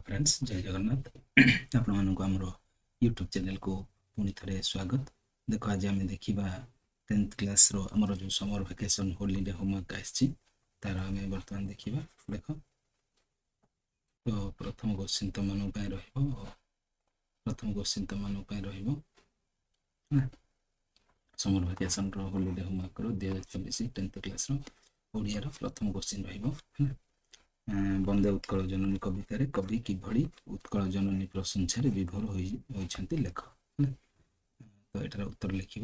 Friends जय जगन्नाथ आपण मानक आमर यूट्यूब चैनल को पुणी थे स्वागत। देख आज आम देखा 10th क्लास रो आमर जो समर वेकेशन हॉलीडे होमवर्क आसी तार आम बर्तमान देखा। देख तो प्रथम क्वेश्चन तुम मान प्रथम क्वेश्चन तुम मान समर वेकेशन रो हॉलीडे होमवर्क रो 2024 10th क्लास रो ओडिया रो प्रथम क्वेश्चन रहिबो। बंदे उत्कल जननी कवितार कवि किभली उत्कल जननी प्रशंसा विभोर होइछन्ति लेख। तो एटार उत्तर लिख।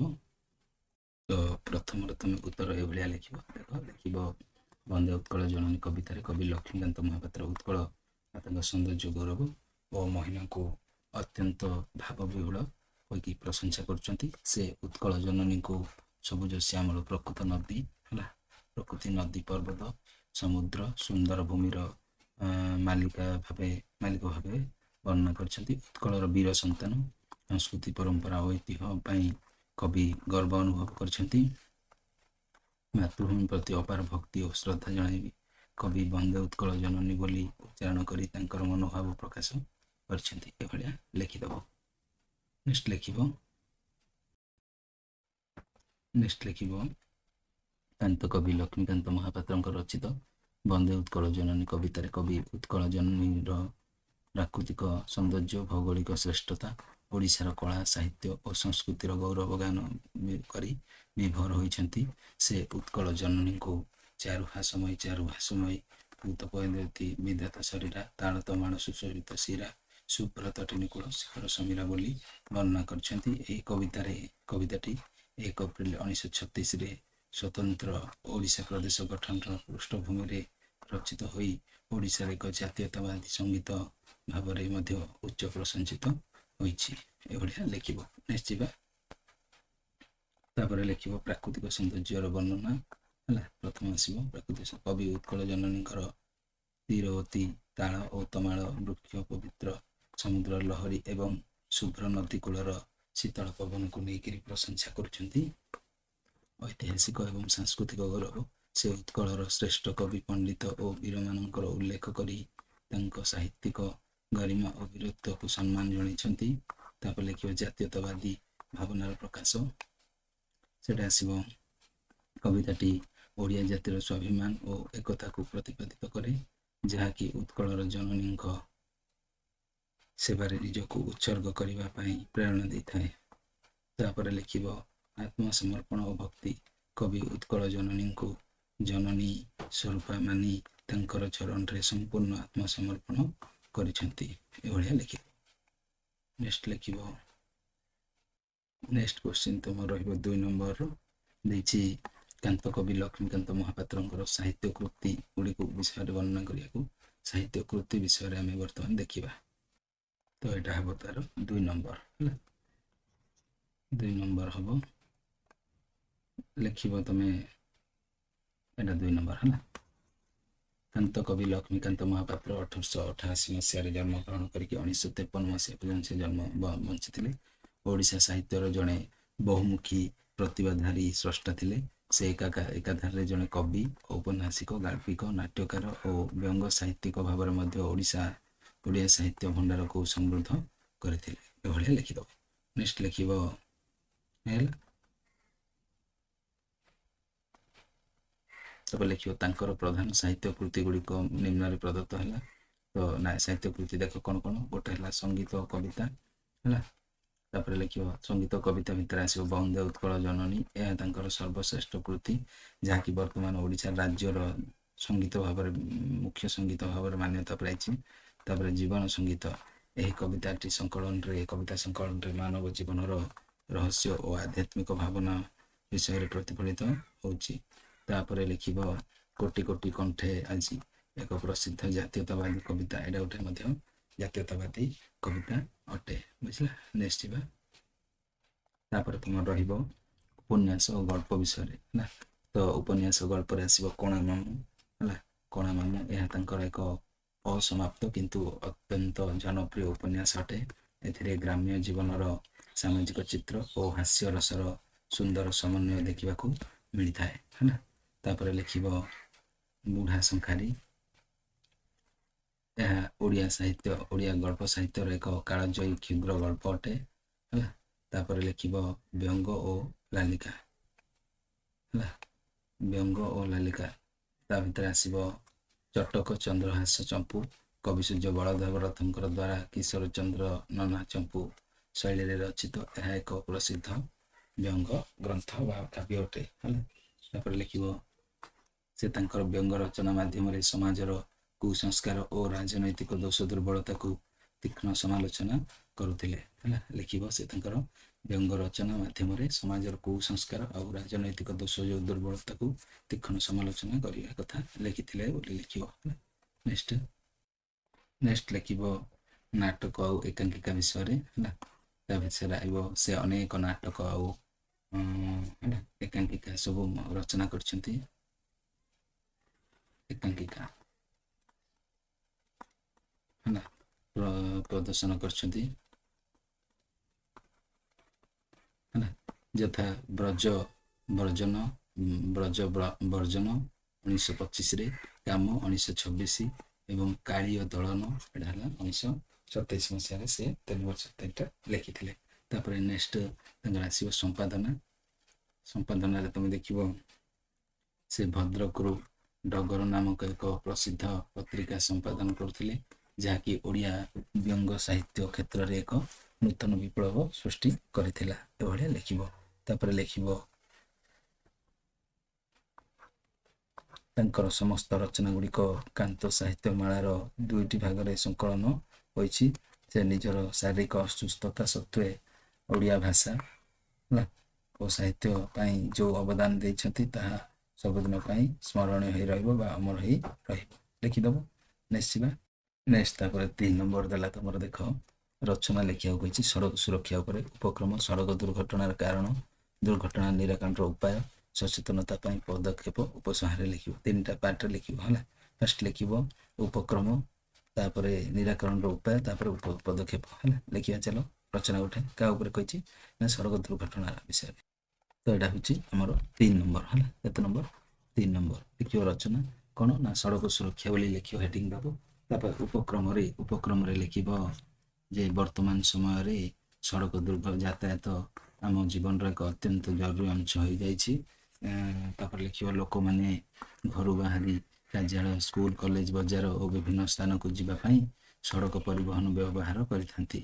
तो प्रथम तुम उत्तर ए भलिया लिख। देख लिख बंदे उत्कल जननी कवितार कवि लक्ष्मीकांत महापात्र उत्कल सौंदर्य गौरव और महिला को अत्यंत भावविहुल होगी प्रशंसा करछन्ति। से उत्कल जननी को सबुज श्यामल प्रकृत नदी है प्रकृति नदी पर्वत समुद्र सुंदर भूमिर मालिक भावे वर्णना करछन्ति। उत्कलर वीर संतान संस्कृति परंपरा और ऐतिह्य कवि गर्व अनुभव करछन्ति। मातृभूमि प्रति अपार भक्ति और श्रद्धा जणाइबी कवि बंदे उत्कल जननी बोली उच्चारण करी तांकर मनोभाव प्रकाश करछन्ति। ए भलिया लिखिदब। नेक्स्ट लिखिब कांत कवि लक्ष्मीकांत महापात्र रचित बंदे उत्कल जननी कवितार कवि उत्कल जननी प्राकृतिक सौंदर्य भौगोलिक श्रेष्ठता ओडिशार कला साहित्य और संस्कृतिर गौरव गान करी विभोर होइछन्ति। से उत्कल जननी को चारुहासमयी भूत पयती विधाता शरीरा ताल तमाण सुशोभित शिरा सुब्रत टिनिकुल शिखर समीरा बोली वर्णना करछन्ति। एही कविताटी 1 एप्रिल 1936 स्वतंत्र ओडिशा प्रदेश गठन पृष्ठभूमि रे रचित होई ओडिशा एक जातीयतावादी संगीत भाव में उच्च प्रशंसित होइछि। एभलिया लिखिब। नेक्स्ट जीवा तापर लिखिब प्राकृतिक सौंदर्यर वर्णना है। प्रथम आसब प्राकृतिक कवि उत्कल जननी तीरवती ताल और तमाल वृक्ष पवित्र समुद्र लहरी एवं शुभ्र नदी कूलर शीतल पवन को लेकर प्रशंसा करछन्ति। ऐतिहासिक एवं सांस्कृतिक गौरव से उत्कलर श्रेष्ठ कवि पंडित और वीर मानकर उल्लेख करी तांको साहित्यिक गरिमा और वीरत्व को सम्मान जणाइछन्ति। तापर लिखिब जातीयतावादी भावनार प्रकाश सेटा आसिब। कविताटी ओडिया जातिर स्वाभिमान और एकता को प्रतिपादित करे जहाँकि उत्कलर जननी सेवारे निजको उत्सर्ग करने प्रेरणा देता। तापर लिखिब आत्मसमर्पण और भक्ति कवि उत्कल जननी को जननी स्वरूपा मानी तांकर चरण रे संपूर्ण आत्मसमर्पण करिछन्ति। एभलिया लिखिब। नेक्स्ट लिखिब। नेक्स्ट क्वेश्चन तुम रहिबो 2 नंबर देछि कांत कवि लक्ष्मीकांत महापात्र साहित्य कृति गुड़ी विषय वर्णना करिया साहित्य कृति विषय आम बर्तमान देखा। तो यहाँ हम तार 2 नंबर 2 नंबर हम लिखिब। तुम एटा 2 नंबर है। कांत कवि लक्ष्मीकांत महापात्र 1888 मसीह जन्म ग्रहण करके 1953 मसीह पर्यंत से जन्म बंची ओडिशा साहित्यर जड़े बहुमुखी प्रतिभाधारी स्रष्टा थिले। से एकाधारे जड़े कवि औपन्यासिक गाल्पिक नाट्यकार और व्यंग साहित्यिक भाव में ओडिया साहित्य भंडार को समृद्ध करते। एभलिया लिखिदब। नेक्स्ट लिखिब तब लिखियो तांकर प्रधान साहित्य कृति गुड़िक निम्न प्रदत्त है। तो ना साहित्य कृति देख कौन कौन गोटे है संगीत कविता है। तापर लिखियो संगीत कविता भितर आसो बंदे उत्कल जननी यह तांकर सर्वश्रेष्ठ कृति जहाँकि वर्तमान ओडिशा राज्यर संगीत भाव मुख्य संगीत भाव मान्यता पाई। तापर जीवन संगीत यही कविताटी संकलन रे कविता संकलन रे मानव जीवन रहस्य और आध्यात्मिक भावना विषय प्रतिफलित होछि। तापर लिखिब कोटि कोटि कंठे आज एक प्रसिद्ध जातीयतावादी कविता एटा गोटे जातीयतावादी कविता अटे बुझला। नेक्स्ट जीवा तापर तुम रहिब उपन्यास और गल्प विषय ना। तो उपन्यास गल्प रे आसीब कोणा मामू है। कोणा मामू यह तांकर एक असमाप्त किंतु अत्यंत जनप्रिय उपन्यास अटे। एथिरे ग्राम्य जीवनर सामाजिक चित्र और हास्य रसर सुंदर समन्वय देखा मिलता है ना। तापर लिखिब बुढ़ा शंखारी ଏହା ଓଡ଼ିଆ ଗଳ୍ପ ସାହିତ୍ୟର ଏକ କାଳଜୟୀ କ୍ଷୁଦ୍ର ଗଳ୍ପ ଅଟେ ହେଲା। ତାପରେ ଲେଖିବ ବ୍ୟଙ୍ଗ ଓ ଲାଲିକା ହେଲା, ବ୍ୟଙ୍ଗ ଓ ଲାଲିକା। ତା ଭିତରେ ଆସିବ ଚଟକ ଚନ୍ଦ୍ରହାସ ଚମ୍ପୁ, କବି ସୂର୍ଯ୍ୟ ବଳଦେବ ରଥଙ୍କର ଦ୍ୱାରା କିଶୋର ଚନ୍ଦ୍ର ନନା ଚମ୍ପୁ ଶୈଳୀରେ ରଚିତ। ଏହା ଏକ ପ୍ରସିଦ୍ଧ ବ୍ୟଙ୍ଗ ଗ୍ରନ୍ଥ ବା କାବ୍ୟ ଅଟେ ହେଲା। ତାପରେ ଲେଖିବ ସେ ତାଙ୍କର ବ୍ୟଙ୍ଗ ରଚନା ମାଧ୍ୟମରେ ସମାଜର କୁସଂସ୍କାର ଓ ରାଜନୈତିକ ଦୋଷ ଦୁର୍ବଳତାକୁ ତୀକ୍ଷ୍ଣ ସମାଲୋଚନା କରୁଥିଲେ ହେଲା। ଲେଖିବ ସେ ତାଙ୍କର ବ୍ୟଙ୍ଗ ରଚନା ମାଧ୍ୟମରେ ସମାଜର କୁସଂସ୍କାର ଆଉ ରାଜନୈତିକ ଦୋଷ ଦୁର୍ବଳତାକୁ ତୀକ୍ଷ୍ଣ ସମାଲୋଚନା କରିବା କଥା ଲେଖିଥିଲେ ବୋଲି ଲେଖିବ ହେଲା। ନେକ୍ସଟ ଲେଖିବ ନାଟକ ଆଉ ଏକାଙ୍କିକା ବିଷୟରେ ହେଲା। ତା ବିଷୟରେ ଆସିବ ସେ ଅନେକ ନାଟକ ଆଉ ହେଲା ଏକାଙ୍କିକା ସବୁ ରଚନା କରିଛନ୍ତି। ଏକାଙ୍କିକା ହେଲା ପ୍ରଦର୍ଶନ କରିଛନ୍ତି ହେଲା, ଯଥା ବ୍ରଜ ବର୍ଜନ 1925ରେ, କାମ 1926 ଏବଂ କାଳୀୟ ଦଳନ ଏଇଟା ହେଲା 1927 ମସିହାରେ ସେ ତେଲୁଗୁ ଲେଖିଥିଲେ। ତାପରେ ନେକ୍ସଟ ତାଙ୍କର ଆସିବ ସମ୍ପାଦନାରେ ତମେ ଦେଖିବ ସେ ଭଦ୍ରକରୁ ଡଗର ନାମକ ଏକ ପ୍ରସିଦ୍ଧ ପତ୍ରିକା ସମ୍ପାଦନ କରୁଥିଲେ, ଯାହାକି ଓଡ଼ିଆ ବ୍ୟଙ୍ଗ ସାହିତ୍ୟ କ୍ଷେତ୍ରରେ ଏକ ନୂତନ ବିପ୍ଳବ ସୃଷ୍ଟି କରିଥିଲା। ଏଭଳିଆ ଲେଖିବ। ତାପରେ ଲେଖିବ ତାଙ୍କର ସମସ୍ତ ରଚନା ଗୁଡ଼ିକ କାନ୍ତ ସାହିତ୍ୟ ମାଳାର 2ଟି ଭାଗରେ ସଂକଳନ ହୋଇଛି। ସେ ନିଜର ଶାରୀରିକ ଅସୁସ୍ଥତା ସତ୍ତ୍ୱେ ଓଡ଼ିଆ ଭାଷା ହେଲା ଓ ସାହିତ୍ୟ ପାଇଁ ଯେଉଁ ଅବଦାନ ଦେଇଛନ୍ତି ତାହା ସବୁଦିନ ପାଇଁ ସ୍ମରଣୀୟ ହୋଇ ରହିବ ବା ଅମର ହୋଇ ରହିବ। ଲେଖିଦେବ। ନେକ୍ସଟ ତାପରେ 3 ନମ୍ବର ଦେଲା ତମର ଦେଖ ରଚନା ଲେଖିବାକୁ କହିଛି ସଡ଼କ ସୁରକ୍ଷା ଉପରେ ଉପକ୍ରମ, ସଡ଼କ ଦୁର୍ଘଟଣାର କାରଣ, ଦୁର୍ଘଟଣା ନିରାକରଣର ଉପାୟ, ସଚେତନତା ପାଇଁ ପଦକ୍ଷେପ ଉପସଂହାରରେ ଲେଖିବ। 3ଟା ପାର୍ଟରେ ଲେଖିବ ହେଲା। ଫାର୍ଷ୍ଟ ଲେଖିବ ଉପକ୍ରମ, ତାପରେ ନିରାକରଣର ଉପାୟ, ତାପରେ ପଦକ୍ଷେପ ହେଲା। ଲେଖିବା ଚାଲ। ରଚନା ଗୋଟେ କାହା ଉପରେ କହିଛି ନା ସଡ଼କ ଦୁର୍ଘଟଣା ବିଷୟରେ। ତ ଏଇଟା ହେଉଛି ଆମର 3 ନମ୍ବର ହେଲା। କେତେ ନମ୍ବର? 3 ନମ୍ବର। ଲେଖିବ ରଚନା କ'ଣ ନା ସଡ଼କ ସୁରକ୍ଷା ବୋଲି ଲେଖିବ ହେଡ଼ିଂ ଦେବ। ତାପରେ ଉପକ୍ରମରେ ଲେଖିବ ଯେ ବର୍ତ୍ତମାନ ସମୟରେ ସଡ଼କ ଯାତାୟାତ ଆମ ଜୀବନର ଏକ ଅତ୍ୟନ୍ତ ଜରୁରୀ ଅଂଶ ହୋଇଯାଇଛି। ତାପରେ ଲେଖିବ ଲୋକମାନେ ଘରୁ ବାହାରି କାର୍ଯ୍ୟାଳୟ, ସ୍କୁଲ, କଲେଜ, ବଜାର ଓ ବିଭିନ୍ନ ସ୍ଥାନକୁ ଯିବା ପାଇଁ ସଡ଼କ ପରିବହନ ବ୍ୟବହାର କରିଥାନ୍ତି।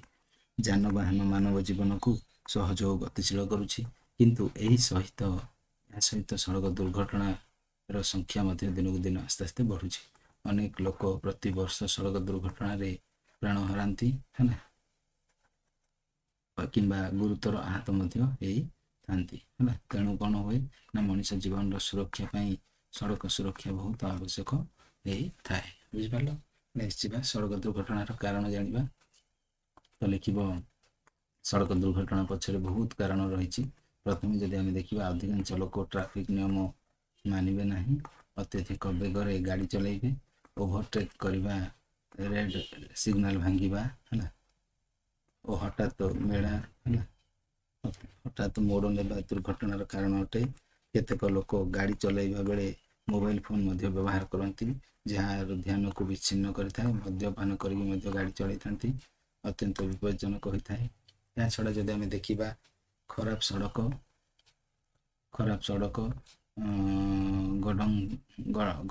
ଯାନବାହନ ମାନବ ଜୀବନକୁ ସହଜ ଓ ଗତିଶୀଳ କରୁଛି, କିନ୍ତୁ ଏହା ସହିତ ସଡ଼କ ଦୁର୍ଘଟଣାର ସଂଖ୍ୟା ମଧ୍ୟ ଦିନକୁ ଦିନ ଆସ୍ତେ ଆସ୍ତେ ବଢ଼ୁଛି। ଅନେକ ଲୋକ ପ୍ରତିବର୍ଷ ସଡ଼କ ଦୁର୍ଘଟଣାରେ ପ୍ରାଣ ହରାନ୍ତି ହେଲା କିମ୍ବା ଗୁରୁତର ଆହତ ମଧ୍ୟ ହେଇଥାନ୍ତି ହେଲା। ତେଣୁ କ'ଣ ହୁଏ ନା ମଣିଷ ଜୀବନର ସୁରକ୍ଷା ପାଇଁ ସଡ଼କ ସୁରକ୍ଷା ବହୁତ ଆବଶ୍ୟକ ହେଇଥାଏ। ବୁଝିପାରିଲ? ନେକ୍ସଟ ଯିବା ସଡ଼କ ଦୁର୍ଘଟଣାର କାରଣ ଜାଣିବା। ତ ଲେଖିବ ସଡ଼କ ଦୁର୍ଘଟଣା ପଛରେ ବହୁତ କାରଣ ରହିଛି। ପ୍ରଥମେ ଯଦି ଆମେ ଦେଖିବା ଅଧିକାଂଶ ଲୋକ ଟ୍ରାଫିକ ନିୟମ ମାନିବେ ନାହିଁ, ଅତ୍ୟଧିକ ବେଗରେ ଗାଡ଼ି ଚଲାଇବେ, ଓଭରଟେକ୍ କରିବା, ରେଡ୍ ସିଗ୍ନାଲ ଭାଙ୍ଗିବା ହେଲା ଓ ହଠାତ୍ ମୋଡ଼ ନେବା ଦୁର୍ଘଟଣାର କାରଣ ଅଟେ। କେତେକ ଲୋକ ଗାଡ଼ି ଚଲାଇବା ବେଳେ ମୋବାଇଲ ଫୋନ୍ ମଧ୍ୟ ବ୍ୟବହାର କରନ୍ତି, ଯାହାର ଧ୍ୟାନକୁ ବିଚ୍ଛିନ୍ନ କରିଥାଏ। ମଦ୍ୟପାନ କରିକି ମଧ୍ୟ ଗାଡ଼ି ଚଳାଇଥାନ୍ତି, ଅତ୍ୟନ୍ତ ବିପଜ୍ଜନକ ହୋଇଥାଏ। ଏହା ଛଡ଼ା ଯଦି ଆମେ ଦେଖିବା ଖରାପ ସଡ଼କ,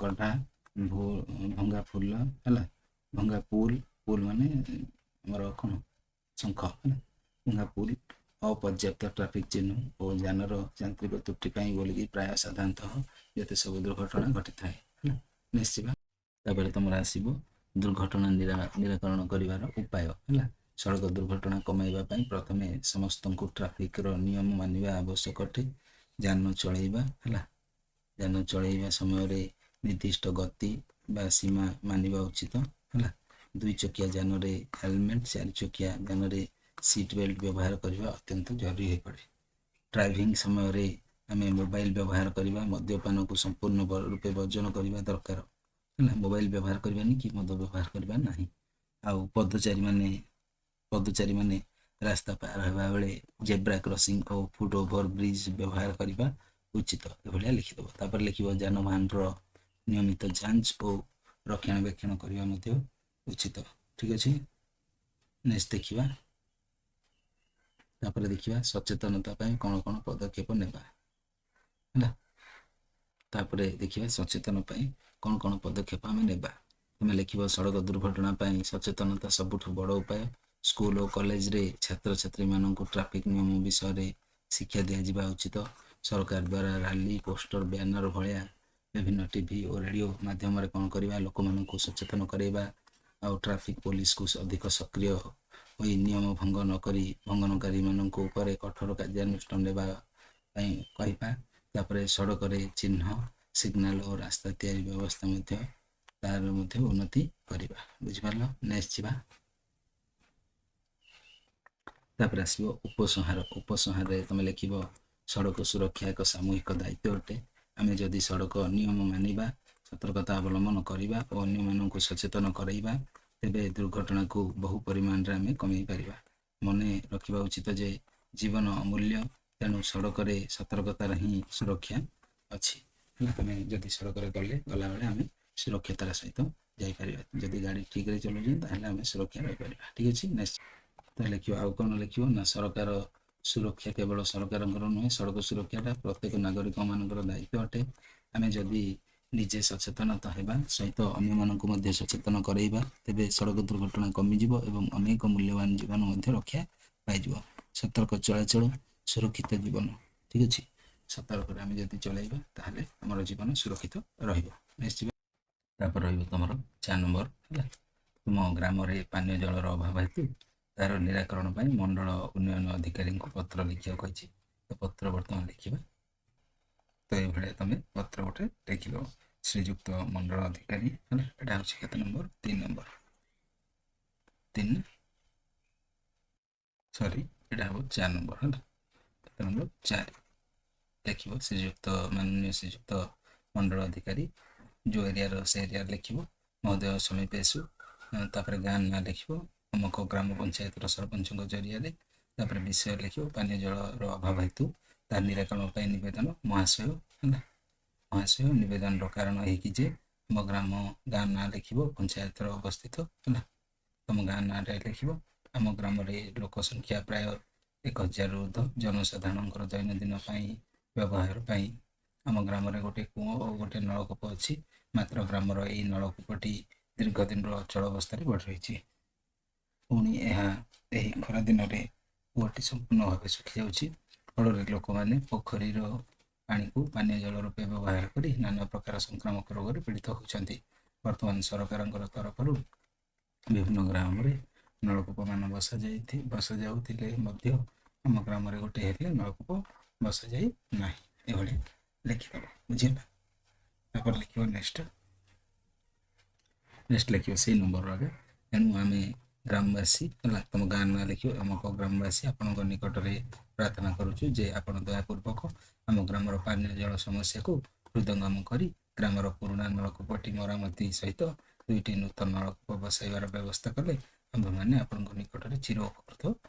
ଗଢ଼ା, ଭଙ୍ଗା ଫୁଲ ହେଲା, ଭଙ୍ଗା ପୁଲ ମାନେ ଆମର କ'ଣ ଶଙ୍ଖ ହେଲା, ଭଙ୍ଗା ପୁଲ, ଅପର୍ଯ୍ୟାପ୍ତ ଟ୍ରାଫିକ ଚିହ୍ନ ଓ ଯାନର ଯାନ୍ତ୍ରିକ ତ୍ରୁଟି ପାଇଁ ବୋଲିକି ପ୍ରାୟ ସାଧାରଣତଃ ଯେତେ ସବୁ ଦୁର୍ଘଟଣା ଘଟିଥାଏ ହେଲା। ନିଶ୍ଚିତ। ତାପରେ ତମର ଆସିବ ଦୁର୍ଘଟଣା ନିରାକରଣ କରିବାର ଉପାୟ ହେଲା। ସଡ଼କ ଦୁର୍ଘଟଣା କମାଇବା ପାଇଁ ପ୍ରଥମେ ସମସ୍ତଙ୍କୁ ଟ୍ରାଫିକର ନିୟମ ମାନିବା ଆବଶ୍ୟକ ଅଟେ। ଯାନ ଚଳାଇବା ସମୟରେ ନିର୍ଦ୍ଦିଷ୍ଟ ଗତି ବା ସୀମା ମାନିବା ଉଚିତ ହେଲା। 2 ଚକିଆ ଯାନରେ ହେଲମେଟ୍, 4 ଚକିଆ ଯାନରେ ସିଟ୍ ବେଲ୍ଟ ବ୍ୟବହାର କରିବା ଅତ୍ୟନ୍ତ ଜରୁରୀ ହୋଇପଡ଼େ। ଡ୍ରାଇଭିଂ ସମୟରେ ଆମେ ମୋବାଇଲ ବ୍ୟବହାର କରିବା, ମଦ୍ୟପାନକୁ ସମ୍ପୂର୍ଣ୍ଣ ରୂପେ ବର୍ଜନ କରିବା ଦରକାର ହେଲା। ମୋବାଇଲ ବ୍ୟବହାର କରିବାନି କି ମଦ ବ୍ୟବହାର କରିବା ନାହିଁ। ଆଉ ପଦଚାରୀମାନେ ରାସ୍ତା ପାର ହେବା ବେଳେ ଜେବ୍ରା କ୍ରସିଂ ଓ ଫୁଟ ଓଭର ବ୍ରିଜ ବ୍ୟବହାର କରିବା ଉଚିତ। ଏଭଳିଆ ଲେଖିଦେବ। ତାପରେ ଲେଖିବ ଯାନବାହନର ନିୟମିତ ଯାଞ୍ଚ ଓ ରକ୍ଷଣାବେକ୍ଷଣ କରିବା ମଧ୍ୟ ଉଚିତ। ଠିକ ଅଛି, ନେକ୍ସଟ ଦେଖିବା। ତାପରେ ଦେଖିବା ସଚେତନତା ପାଇଁ କ'ଣ କ'ଣ ପଦକ୍ଷେପ ନେବା ହେଲା। ତାପରେ ଦେଖିବା ସଚେତନ ପାଇଁ କ'ଣ କ'ଣ ପଦକ୍ଷେପ ଆମେ ନେବା। ତୁମେ ଲେଖିବ ସଡ଼କ ଦୁର୍ଘଟଣା ପାଇଁ ସଚେତନତା ସବୁଠୁ ବଡ଼ ଉପାୟ। ସ୍କୁଲ ଓ କଲେଜରେ ଛାତ୍ରଛାତ୍ରୀମାନଙ୍କୁ ଟ୍ରାଫିକ ନିୟମ ବିଷୟରେ ଶିକ୍ଷା ଦିଆଯିବା ଉଚିତ। ସରକାର ଦ୍ୱାରା ରାଲି, ପୋଷ୍ଟର, ବ୍ୟାନର ଭଳିଆ ବିଭିନ୍ନ ଟିଭି ଓ ରେଡ଼ିଓ ମାଧ୍ୟମରେ କ'ଣ କରିବା, ଲୋକମାନଙ୍କୁ ସଚେତନ କରାଇବା। ଆଉ ଟ୍ରାଫିକ ପୋଲିସକୁ ଅଧିକ ସକ୍ରିୟ ହୋଇ ନିୟମ ଭଙ୍ଗ ନକରି ଭଙ୍ଗନକାରୀମାନଙ୍କ ଉପରେ କଠୋର କାର୍ଯ୍ୟାନୁଷ୍ଠାନ ନେବା ପାଇଁ କହିବା। ତାପରେ ସଡ଼କରେ ଚିହ୍ନ, ସିଗ୍ନାଲ ଓ ରାସ୍ତା ତିଆରି ବ୍ୟବସ୍ଥା ମଧ୍ୟ ତାର ମଧ୍ୟ ଉନ୍ନତି କରିବା। ବୁଝିପାରିଲ? ନେକ୍ସଟ ଯିବା। ତାପରେ ଆସିବ ଉପସଂହାର। ଉପସଂହାରରେ ତମେ ଲେଖିବ ସଡ଼କ ସୁରକ୍ଷା ଏକ ସାମୂହିକ ଦାୟିତ୍ୱ ଅଟେ। ଆମେ ଯଦି ସଡ଼କ ନିୟମ ମାନିବା, ସତର୍କତା ଅବଲମ୍ବନ କରିବା ଓ ଅନ୍ୟମାନଙ୍କୁ ସଚେତନ କରାଇବା, ତେବେ ଦୁର୍ଘଟଣାକୁ ବହୁ ପରିମାଣରେ ଆମେ କମାଇ ପାରିବା। ମନେ ରଖିବା ଉଚିତ ଯେ ଜୀବନ ଅମୂଲ୍ୟ, ତେଣୁ ସଡ଼କରେ ସତର୍କତାର ହିଁ ସୁରକ୍ଷା ଅଛି ହେଲା। ଆମେ ଯଦି ସଡ଼କରେ ଗଲାବେଳେ ଆମେ ସୁରକ୍ଷତାର ସହିତ ଯାଇପାରିବା। ଯଦି ଗାଡ଼ି ଠିକରେ ଚଲାଉଛନ୍ତି ତାହେଲେ ଆମେ ସୁରକ୍ଷା ରହିପାରିବା। ଠିକ ଅଛି, ନେକ୍ସଟ ତ ଲେଖିବ। ଆଉ କ'ଣ ଲେଖିବ ନା ସରକାର ସୁରକ୍ଷା କେବଳ ସରକାରଙ୍କର ନୁହେଁ, ସଡ଼କ ସୁରକ୍ଷାଟା ପ୍ରତ୍ୟେକ ନାଗରିକମାନଙ୍କର ଦାୟିତ୍ୱ ଅଟେ। ଆମେ ଯଦି ନିଜେ ସଚେତନତା ହେବା ସହିତ ଅନ୍ୟମାନଙ୍କୁ ମଧ୍ୟ ସଚେତନ କରାଇବା, ତେବେ ସଡ଼କ ଦୁର୍ଘଟଣା କମିଯିବ ଏବଂ ଅନେକ ମୂଲ୍ୟବାନ ଜୀବନ ମଧ୍ୟ ରକ୍ଷା ପାଇଯିବ। ସତର୍କ ଚଳାଚଳ, ସୁରକ୍ଷିତ ଜୀବନ। ଠିକ ଅଛି, ସତର୍କରେ ଆମେ ଯଦି ଚଳାଇବା ତାହେଲେ ଆମର ଜୀବନ ସୁରକ୍ଷିତ ରହିବ। ନେକ୍ସଟ ଯିବା। ତାପରେ ରହିବ ତମର 4 ନମ୍ବର ହେଲା। ତୁମ ଗ୍ରାମରେ ପାନୀୟ ଜଳର ଅଭାବ ହେତୁ ତାର ନିରାକରଣ ପାଇଁ ମଣ୍ଡଳ ଉନ୍ନୟନ ଅଧିକାରୀଙ୍କୁ ପତ୍ର ଲେଖିବାକୁ କହିଛି। ତ ପତ୍ର ବର୍ତ୍ତମାନ ଲେଖିବା। ତ ଏଇଭଳିଆ ତମେ ପତ୍ର ଗୋଟେ ଲେଖିବ। ଶ୍ରୀଯୁକ୍ତ ମଣ୍ଡଳ ଅଧିକାରୀ ହେଲା। ଏଇଟା ହେଉଛି କେତେ ନମ୍ବର? 3 ନମ୍ବର। 3 ସରି ଏଇଟା ହେବ 4 ନମ୍ବର ହେଲା। କେତେ ନମ୍ବର? 4 ଲେଖିବ। ଶ୍ରୀଯୁକ୍ତ ମାନନୀୟ ଶ୍ରୀଯୁକ୍ତ ମଣ୍ଡଳ ଅଧିକାରୀ ଯେଉଁ ଏରିଆର ସେ ଏରିଆରେ ଲେଖିବ। ମହୋଦୟ ସମୀପେଷୁ, ତାପରେ ଗାଁ ନାଁ ଲେଖିବ, ଅମକ ଗ୍ରାମ ପଞ୍ଚାୟତର ସରପଞ୍ଚଙ୍କ ଜରିଆରେ। ତାପରେ ବିଷୟ ଲେଖିବ ପାନୀୟ ଜଳର ଅଭାବ ହେତୁ ତାର ନିରାକରଣ ପାଇଁ ନିବେଦନ। ମହାଶୟ ହେଲା। ମହାଶୟ ନିବେଦନର କାରଣ ଏହିକି ଯେ ଆମ ଗାଁ ନାଁ ଲେଖିବ, ପଞ୍ଚାୟତର ଅବସ୍ଥିତ ହେଲା। ତମ ଗାଁ ନାଁରେ ଲେଖିବ। ଆମ ଗ୍ରାମରେ ଲୋକ ସଂଖ୍ୟା ପ୍ରାୟ 1000ରୁ ଉର୍ଦ୍ଧ୍ୱ। ଜନସାଧାରଣଙ୍କର ଦୈନନ୍ଦିନ ପାଇଁ ବ୍ୟବହାର ପାଇଁ ଆମ ଗ୍ରାମରେ ଗୋଟେ କୂଅ ଓ ଗୋଟେ ନଳକୂପ ଅଛି। ମାତ୍ର ଗ୍ରାମର ଏହି ନଳକୂପଟି ଦୀର୍ଘ ଦିନର ଅଚଳ ଅବସ୍ଥାରେ ପଡ଼ି ରହିଛି। ପୁଣି ଏହି ଖରାଦିନରେ କୂଅଟି ସମ୍ପୂର୍ଣ୍ଣ ଭାବେ ଶୁଖିଯାଉଛି। ଫଳରେ ଲୋକମାନେ ପୋଖରୀର ପାଣିକୁ ପାନୀୟ ଜଳ ରୂପେ ବ୍ୟବହାର କରି ନାନା ପ୍ରକାର ସଂକ୍ରାମକ ରୋଗରେ ପୀଡ଼ିତ ହେଉଛନ୍ତି। ବର୍ତ୍ତମାନ ସରକାରଙ୍କର ତରଫରୁ ବିଭିନ୍ନ ଗ୍ରାମରେ ନଳକୂପମାନ ବସାଯାଉଥିଲେ ମଧ୍ୟ ଆମ ଗ୍ରାମରେ ଗୋଟେ ହେଲେ ନଳକୂପ ବସାଯାଇ ନାହିଁ। ଏଭଳି ଲେଖିଦେବ। ବୁଝିଲା? ତାପରେ ଲେଖିବ ନେକ୍ସଟ ଲେଖିବ ସେଇ ନମ୍ବର ଆଗେ। ତେଣୁ ଆମେ ଗ୍ରାମବାସୀ ହେଲା, ତମ ଗାଁ ନାଁ ଲେଖିବ। ଅମକ ଗ୍ରାମବାସୀ ଆପଣଙ୍କ ନିକଟରେ ପ୍ରାର୍ଥନା କରୁଛୁ ଯେ ଆପଣ ଦୟାପୂର୍ବକ ଆମ ଗ୍ରାମର ପାନୀୟ ଜଳ ସମସ୍ୟାକୁ ହୃଦୟଙ୍ଗମ କରି ଗ୍ରାମର ପୁରୁଣା ନଳକୂପଟି ମରାମତି ସହିତ 2ଟି ନୂତନ ନଳକୂପ ବସାଇବାର ବ୍ୟବସ୍ଥା କଲେ ଆମ୍ଭେମାନେ ଆପଣଙ୍କ ନିକଟରେ ଚିର ଉପକୃତ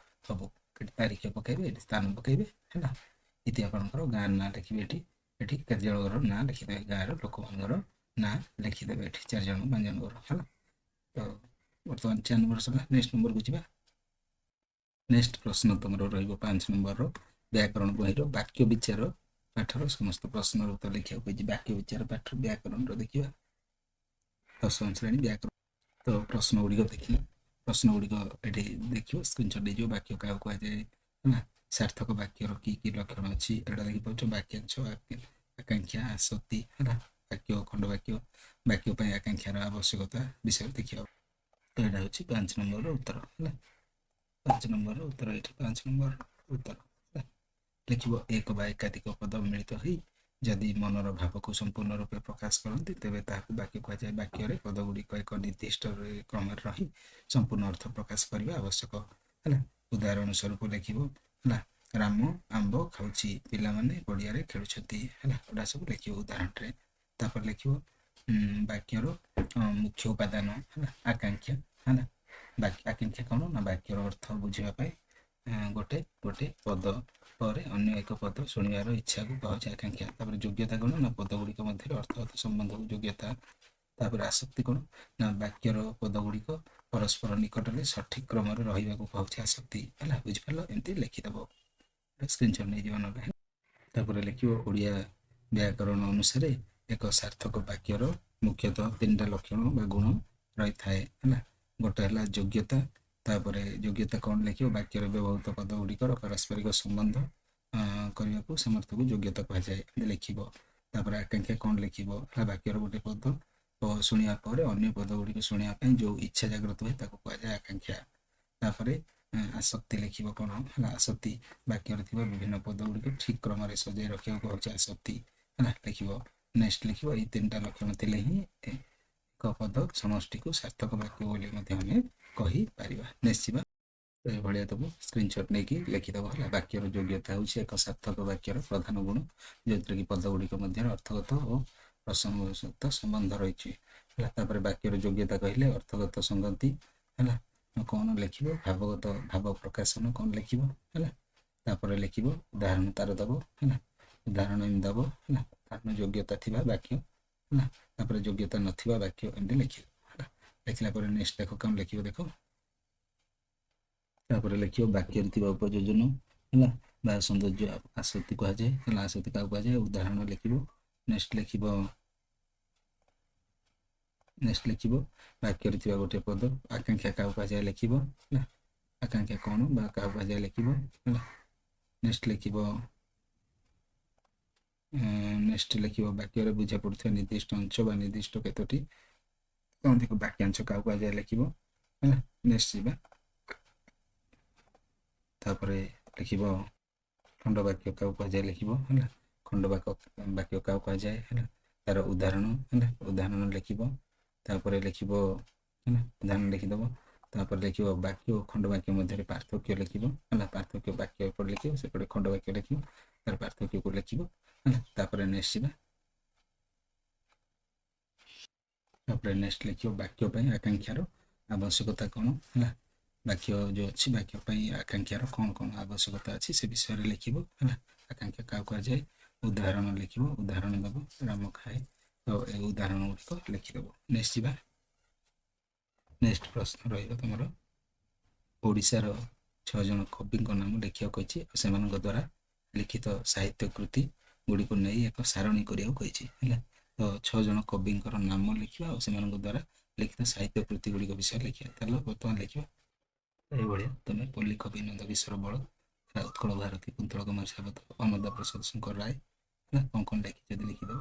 ହେବୁ। ଏଠି ତାରିଖ ପକାଇବେ, ଏଠି ସ୍ଥାନ ପକାଇବେ ହେଲା। ଏଠି ଆପଣଙ୍କର ଗାଁ ନାଁ ଲେଖିବେ। ଏଠି କାର୍ଯ୍ୟାଳୟର ନାଁ ଲେଖିଦେବେ। ଗାଁର ଲୋକମାନଙ୍କର ନାଁ ଲେଖିଦେବେ। ଏଠି 4 ଜଣ 5 ଜଣଙ୍କର ହେଲା। ତ ବର୍ତ୍ତମାନ 4 ନମ୍ବର ସରିଲା। ନେକ୍ସଟ ନମ୍ବରକୁ ଯିବା। ନେକ୍ସଟ ପ୍ରଶ୍ନ ତମର ରହିବ 5 ନମ୍ବରର ବ୍ୟାକରଣ ବହିର ବାକ୍ୟ ବିଚାର ପାଠର ସମସ୍ତ ପ୍ରଶ୍ନର ଉତ୍ତର ଲେଖିବାକୁ କହିଛି। ବାକ୍ୟ ବିଚାର ପାଠ ବ୍ୟାକରଣର ଦେଖିବା। 10ମ ଶ୍ରେଣୀ ବ୍ୟାକରଣ। ତ ପ୍ରଶ୍ନ ଗୁଡ଼ିକ ଦେଖିବା। ପ୍ରଶ୍ନ ଗୁଡ଼ିକ ଏଠି ଦେଖିବ, ସ୍କ୍ରିନଶଟ୍ ଦେଇଯିବ। ବାକ୍ୟ କାହାକୁ କୁହାଯାଏ ହେଲା। ସାର୍ଥକ ବାକ୍ୟର କି କି ଲକ୍ଷଣ ଅଛି ଏଇଟା ଦେଖିପାରୁଛ। ବାକ୍ୟାଂଶ, ଆକାଂକ୍ଷା, ଆସକ୍ତି ହେଲା। ବାକ୍ୟ, ଖଣ୍ଡବାକ୍ୟ, ବାକ୍ୟ ପାଇଁ ଆକାଂକ୍ଷାର ଆବଶ୍ୟକତା ବିଷୟରେ ଦେଖିବା। ତ ଏଇଟା ହେଉଛି 5 ନମ୍ବରର ଉତ୍ତର ହେଲା। 5 ନମ୍ବରର ଉତ୍ତର ଏଠି 5 ନମ୍ବରର ଉତ୍ତର ହେଲା। ଲେଖିବ ଏକ ବା ଏକାଧିକ ପଦ ମିଳିତ ହୋଇ ଯଦି ମନର ଭାବକୁ ସମ୍ପୂର୍ଣ୍ଣ ରୂପେ ପ୍ରକାଶ କରନ୍ତି ତେବେ ତାହାକୁ ବାକ୍ୟ କୁହାଯାଏ। ବାକ୍ୟରେ ପଦଗୁଡ଼ିକ ଏକ ନିର୍ଦ୍ଦିଷ୍ଟ କ୍ରମରେ ରହି ସମ୍ପୂର୍ଣ୍ଣ ଅର୍ଥ ପ୍ରକାଶ କରିବା ଆବଶ୍ୟକ ହେଲା। ଉଦାହରଣ ସ୍ୱରୂପ ଲେଖିବ ହେଲା, ରାମ ଆମ୍ବ ଖାଉଛି, ପିଲାମାନେ ପଡ଼ିଆରେ ଖେଳୁଛନ୍ତି ହେଲା। ଏଗୁଡ଼ା ସବୁ ଲେଖିବ ଉଦାହରଣରେ। ତାପରେ ଲେଖିବ ବାକ୍ୟର ମୁଖ୍ୟ ଉପାଦାନ ହେଲା। ଆକାଂକ୍ଷା ହେଲା। ଆକାଂକ୍ଷା କ'ଣ ନା ବାକ୍ୟର ଅର୍ଥ ବୁଝିବା ପାଇଁ ଗୋଟେ ପଦ ପରେ ଅନ୍ୟ ଏକ ପଦ ଶୁଣିବାର ଇଚ୍ଛାକୁ କୁହାଯାଏ ଆକାଂକ୍ଷା। ତାପରେ ଯୋଗ୍ୟତା କ'ଣ ନା ପଦ ଗୁଡ଼ିକ ମଧ୍ୟରେ ଅର୍ଥଗତ ସମ୍ବନ୍ଧକୁ ଯୋଗ୍ୟତା ତାପରେ ଆସକ୍ତି କ'ଣ ନା ବାକ୍ୟର ପଦ ଗୁଡ଼ିକ ପରସ୍ପର ନିକଟରେ ସଠିକ୍ କ୍ରମରେ ରହିବାକୁ କହୁଛି ଆସକ୍ତି ହେଲା। ବୁଝିପାରିଲ? ଏମିତି ଲେଖିଦେବ, ସ୍କ୍ରିନଶଟ୍ ନେଇଯିବ ନହେଲେ। ତାପରେ ଲେଖିବ ଓଡ଼ିଆ ବ୍ୟାକରଣ ଅନୁସାରେ ଏକ ସାର୍ଥକ ବାକ୍ୟର ମୁଖ୍ୟତଃ 3ଟା ଲକ୍ଷଣ ବା ଗୁଣ ରହିଥାଏ ହେଲା। ଗୋଟେ ହେଲା ଯୋଗ୍ୟତା। ତାପରେ ଯୋଗ୍ୟତା କ'ଣ ଲେଖିବ? ବାକ୍ୟରେ ବ୍ୟବହୃତ ପଦ ଗୁଡ଼ିକର ପାରସ୍ପରିକ ସମ୍ବନ୍ଧ କରିବାକୁ ସାମର୍ଥ୍ୟକୁ ଯୋଗ୍ୟତା କୁହାଯାଏ, ଏମିତି ଲେଖିବ। ତାପରେ ଆକାଂକ୍ଷା କ'ଣ ଲେଖିବ? ହେଲା ବାକ୍ୟର ଗୋଟେ ପଦ ଶୁଣିବା ପରେ ଅନ୍ୟ ପଦ ଗୁଡ଼ିକ ଶୁଣିବା ପାଇଁ ଯେଉଁ ଇଚ୍ଛା ଜାଗ୍ରତ ହୁଏ ତାକୁ କୁହାଯାଏ ଆକାଂକ୍ଷା। ତାପରେ ଆସକ୍ତି ଲେଖିବ କ'ଣ? ହେଲା ଆସକ୍ତି ବାକ୍ୟରେ ଥିବା ବିଭିନ୍ନ ପଦ ଗୁଡ଼ିକ ଠିକ୍ କ୍ରମରେ ସଜାଇ ରଖିବାକୁ କହୁଛି ଆସକ୍ତି ହେଲା। ଲେଖିବ। ନେକ୍ସଟ ଲେଖିବ ଏଇ 3ଟା ଲକ୍ଷଣ ଥିଲେ ହିଁ ଏକ ପଦ ସମଷ୍ଟିକୁ ସାର୍ଥକ ବାକ୍ୟ ବୋଲି ମଧ୍ୟ ଆମେ କହିପାରିବା। ନେକ୍ସଟ ଯିବା। ଏଭଳିଆ ଦେବୁ, ସ୍କ୍ରିନଶଟ୍ ନେଇକି ଲେଖିଦେବ ହେଲା। ବାକ୍ୟର ଯୋଗ୍ୟତା ହେଉଛି ଏକ ସାର୍ଥକ ବାକ୍ୟର ପ୍ରଧାନ ଗୁଣ, ଯେଉଁଥିରେ କି ପଦ ଗୁଡ଼ିକ ମଧ୍ୟରେ ଅର୍ଥଗତ ଓ ପ୍ରସଙ୍ଗଗତ ସମ୍ବନ୍ଧ ରହିଛି ହେଲା। ତାପରେ ବାକ୍ୟର ଯୋଗ୍ୟତା କହିଲେ ଅର୍ଥଗତ ସଂଗତି ହେଲା। କ'ଣ ଲେଖିବ? ଭାବଗତ ଭାବ ପ୍ରକାଶନ କ'ଣ ଲେଖିବ ହେଲା। ତାପରେ ଲେଖିବ ଉଦାହରଣ ତାର ଦେବ ହେଲା। ଉଦାହରଣ ଏମିତି ଦେବ ହେଲା। ଉଦାହରଣ ଯୋଗ୍ୟତା ଥିବା ବାକ୍ୟ ହେଲା। ତାପରେ ଯୋଗ୍ୟତା ନଥିବା ବାକ୍ୟ ଏମିତି ଲେଖିବ ହେଲା। ଲେଖିଲା ପରେ ନେକ୍ସଟ ଦେଖ କ'ଣ ଲେଖିବ ଦେଖ। ତାପରେ ଲେଖିବ ବାକ୍ୟରେ ଥିବା ଉପଯୋଜନ ହେଲା ବା ସୌନ୍ଦର୍ଯ୍ୟ ଆସକ୍ତି କୁହାଯାଏ ହେଲା। ଆସକ୍ତି କାହାକୁ କୁହାଯାଏ? ଉଦାହରଣ ଲେଖିବ। ନେକ୍ସଟ ଲେଖିବ ବାକ୍ୟରେ ଥିବା ଗୋଟେ ପଦ ଆକାଂକ୍ଷା କାହାକୁ କୁହାଯାଏ ଲେଖିବ ହେଲା। ଆକାଂକ୍ଷା କ'ଣ ବା କାହାକୁ କୁହାଯାଏ ଲେଖିବ ହେଲା। ନେକ୍ସଟ ଲେଖିବ ବାକ୍ୟରେ ବୁଝା ପଡ଼ୁଥିବା ନିର୍ଦ୍ଦିଷ୍ଟ ଅଂଶ ବା ନିର୍ଦ୍ଦିଷ୍ଟ କେତୋଟି ବାକ୍ୟାଂଶ କାହାକୁ କୁହାଯାଏ ଲେଖିବ ହେଲା। ନେକ୍ସଟ ଯିବା। ତାପରେ ଲେଖିବ ଖଣ୍ଡବାକ୍ୟ କାହାକୁ କୁହାଯାଏ ଲେଖିବ ହେଲା। ଖଣ୍ଡବାକ୍ୟ କାହାକୁ କୁହାଯାଏ ହେଲା। ତାର ଉଦାହରଣ ହେଲା। ଉଦାହରଣ ଲେଖିବ। ତାପରେ ଲେଖିବ ହେଲା। ଉଦାହରଣ ଲେଖିଦେବ। ତାପରେ ଲେଖିବ ବାକ୍ୟ ଓ ଖଣ୍ଡବାକ୍ୟ ମଧ୍ୟରେ ପାର୍ଥକ୍ୟ ଲେଖିବ ହେଲା। ପାର୍ଥକ୍ୟ ବାକ୍ୟ ଏପଟେ ଲେଖିବ, ସେପଟେ ଖଣ୍ଡବାକ୍ୟ ଲେଖିବ, ତାର ପାର୍ଥକ୍ୟକୁ ଲେଖିବ ହେଲା। ତାପରେ ନେକ୍ସଟ ଯିବା। ତାପରେ ନେକ୍ସଟ ଲେଖିବ ବାକ୍ୟ ପାଇଁ ଆକାଂକ୍ଷାର ଆବଶ୍ୟକତା କ'ଣ ହେଲା। ବାକ୍ୟ ଯେଉଁ ଅଛି ବାକ୍ୟ ପାଇଁ ଆକାଂକ୍ଷାର କ'ଣ କ'ଣ ଆବଶ୍ୟକତା ଅଛି ସେ ବିଷୟରେ ଲେଖିବ ହେଲା। ଆକାଂକ୍ଷା କାହାକୁ କୁହାଯାଏ? ଉଦାହରଣ ଲେଖିବ। ଉଦାହରଣ ଦେବ ରାମ ଖାଏ, ତ ଏ ଉଦାହରଣ ଗୁଡ଼ିକ ଲେଖିଦେବ। ନେକ୍ସଟ ଯିବା। ନେକ୍ସଟ ପ୍ରଶ୍ନ ରହିବ ତୁମର ଓଡ଼ିଶାର 6 ଜଣ କବିଙ୍କ ନାମ ଲେଖିବାକୁ କହିଛି ଆଉ ସେମାନଙ୍କ ଦ୍ୱାରା ଲିଖିତ ସାହିତ୍ୟ କୃତି ଗୁଡ଼ିକୁ ନେଇ ଏକ ସାରଣୀ କରିବାକୁ କହିଛି ହେଲା। ତ 6 ଜଣ କବିଙ୍କର ନାମ ଲେଖିବା ଆଉ ସେମାନଙ୍କ ଦ୍ୱାରା ଲିଖିତ ସାହିତ୍ୟ କୃତି ଗୁଡ଼ିକ ବିଷୟରେ ଲେଖିବା। ତାହେଲେ ବର୍ତ୍ତମାନ ଲେଖିବା ଏଇଭଳିଆ। ତୁମେ ପଲ୍ଲୀ କବି ନନ୍ଦକିଶୋର ବଳ, ଉତ୍କଳ ଭାରତୀ କୁନ୍ତଳ କୁମାର ସାବତ, ଅନନ୍ତ ପ୍ରସାଦ ଶଙ୍କର ରାୟ ହେଲା। କ'ଣ ଲେଖି ଯଦି ଲେଖିଦେବ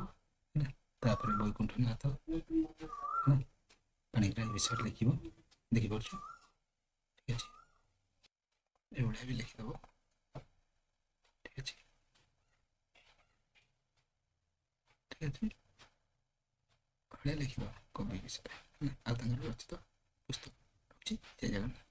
ହେଲା। ତାପରେ ବୈକୁଣ୍ଠନାଥ ହେଲା ପାଣିଗ୍ରାହୀ ବିଷୟରେ ଲେଖିବ। ଦେଖିପାରୁଛ? ଠିକ ଅଛି। ଏଭଳିଆ ବି ଲେଖିଦେବ। ଠିକ ଅଛି। ଠିକ ଅଛି। ଭଳିଆ ଲେଖିବ କବି ବିଷୟରେ ଆଉ ତାଙ୍କର ରଚିତ ପୁସ୍ତକ ରହୁଛି। ଜୟ ଜଗନ୍ନାଥ।